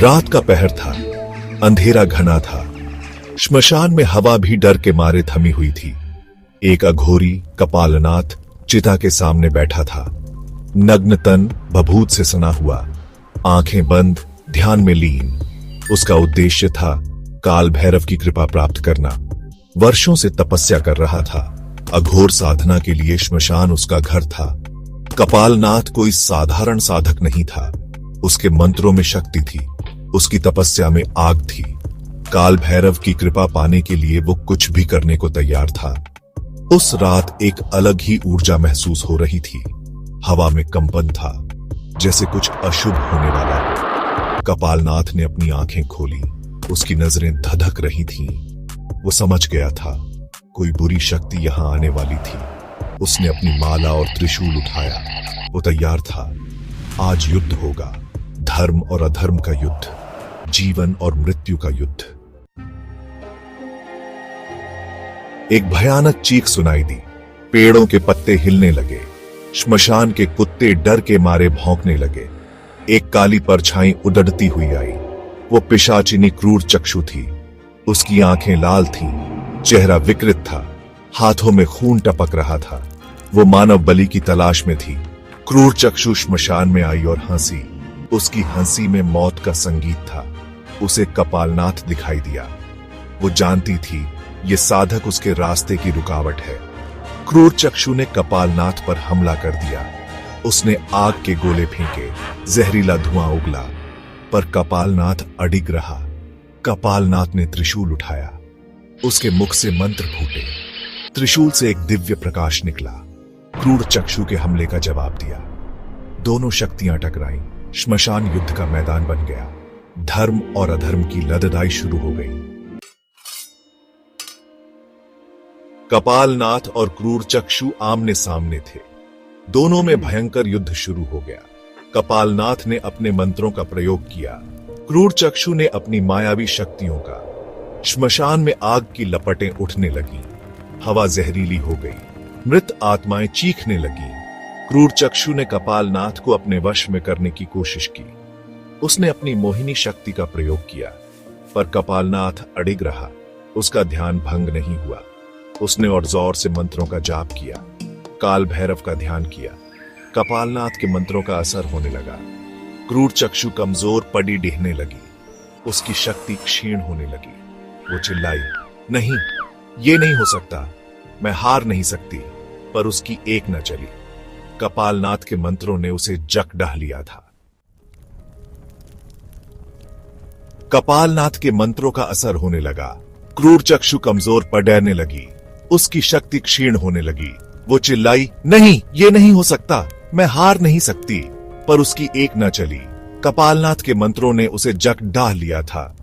रात का पहर था, अंधेरा घना था। श्मशान में हवा भी डर के मारे थमी हुई थी। एक अघोरी कपालनाथ चिता के सामने बैठा था, नग्न तन भभूत से सना हुआ, आंखें बंद, ध्यान में लीन। उसका उद्देश्य था काल भैरव की कृपा प्राप्त करना। वर्षों से तपस्या कर रहा था। अघोर साधना के लिए श्मशान उसका घर था। कपालनाथ कोई साधारण साधक नहीं था। उसके मंत्रों में शक्ति थी, उसकी तपस्या में आग थी। काल भैरव की कृपा पाने के लिए वो कुछ भी करने को तैयार था। उस रात एक अलग ही ऊर्जा महसूस हो रही थी। हवा में कंपन था, जैसे कुछ अशुभ होने वाला हो। कपालनाथ ने अपनी आंखें खोली। उसकी नजरें धधक रही थीं। वो समझ गया था कोई बुरी शक्ति यहां आने वाली थी। उसने अपनी माला और त्रिशूल उठाया। वो तैयार था। आज युद्ध होगा, धर्म और अधर्म का युद्ध, जीवन और मृत्यु का युद्ध। एक भयानक चीख सुनाई दी। पेड़ों के पत्ते हिलने लगे। श्मशान के कुत्ते डर के मारे भौंकने लगे। एक काली परछाई उड़ती हुई आई। वो पिशाचिनी क्रूर चक्षु थी। उसकी आंखें लाल थीं, चेहरा विकृत था, हाथों में खून टपक रहा था। वो मानव बलि की तलाश में थी। क्रूर चक्षु श्मशान में आई और हंसी। उसकी हंसी में मौत का संगीत था। उसे कपालनाथ दिखाई दिया। वो जानती थी ये साधक उसके रास्ते की रुकावट है। क्रूर चक्षु ने कपालनाथ पर हमला कर दिया। उसने आग के गोले फेंके, जहरीला धुआं उगला, पर कपालनाथ अडिग रहा। कपालनाथ ने त्रिशूल उठाया। उसके मुख से मंत्र फूटे। त्रिशूल से एक दिव्य प्रकाश निकला। क्रूर चक्षु के हमले का जवाब दिया। दोनों शक्तियां टकराईं। श्मशान युद्ध का मैदान बन गया। धर्म और अधर्म की लड़ाई शुरू हो गई। कपालनाथ और क्रूर चक्षु आमने सामने थे। दोनों में भयंकर युद्ध शुरू हो गया। कपालनाथ ने अपने मंत्रों का प्रयोग किया, क्रूर चक्षु ने अपनी मायावी शक्तियों का। श्मशान में आग की लपटें उठने लगीं। हवा जहरीली हो गई। मृत आत्माएं चीखने लगीं। क्रूर चक्षु ने कपालनाथ को अपने वश में करने की कोशिश की। उसने अपनी मोहिनी शक्ति का प्रयोग किया, पर कपालनाथ अडिग रहा। उसका ध्यान भंग नहीं हुआ। उसने और जोर से मंत्रों का जाप किया, काल भैरव का ध्यान किया। कपालनाथ के मंत्रों का असर होने लगा। क्रूर चक्षु कमजोर पड़ी डिहने लगी। उसकी शक्ति क्षीण होने लगी। वो चिल्लाई, नहीं, ये नहीं हो सकता, मैं हार नहीं सकती। पर उसकी एक न चली। कपालनाथ के मंत्रों ने उसे जक ढा लिया था। कपालनाथ के मंत्रों का असर होने लगा। क्रूर चक्षु कमजोर पड़ने लगी। उसकी शक्ति क्षीण होने लगी। वो चिल्लाई, नहीं, ये नहीं हो सकता, मैं हार नहीं सकती। पर उसकी एक न चली। कपालनाथ के मंत्रों ने उसे जक ढा लिया था।